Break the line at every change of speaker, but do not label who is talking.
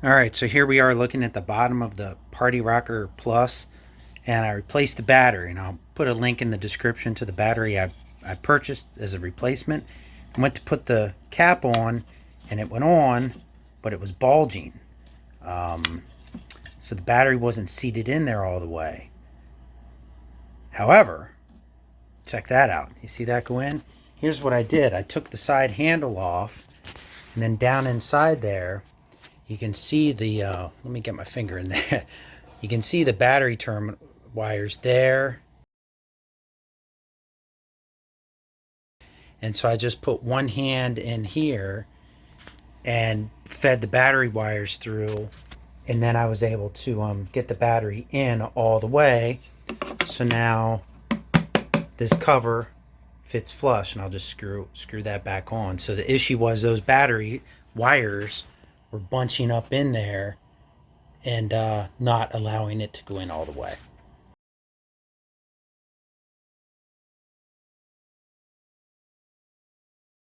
All right, so here we are looking at the bottom of the Party Rocker Plus, and I replaced the battery, and I'll put a link in the description to the battery I purchased as a replacement. I went to put the cap on, and it went on, but it was bulging. So the battery wasn't seated in there all the way. However, check that out. You see that go in? Here's what I did. I took the side handle off, and then down inside there, you can see the, let me get my finger in there. You can see the battery terminal wires there. And so I just put one hand in here and fed the battery wires through. And then I was able to get the battery in all the way. So now this cover fits flush, and I'll just screw that back on. So the issue was those battery wires were bunching up in there and not allowing it to go in all the way.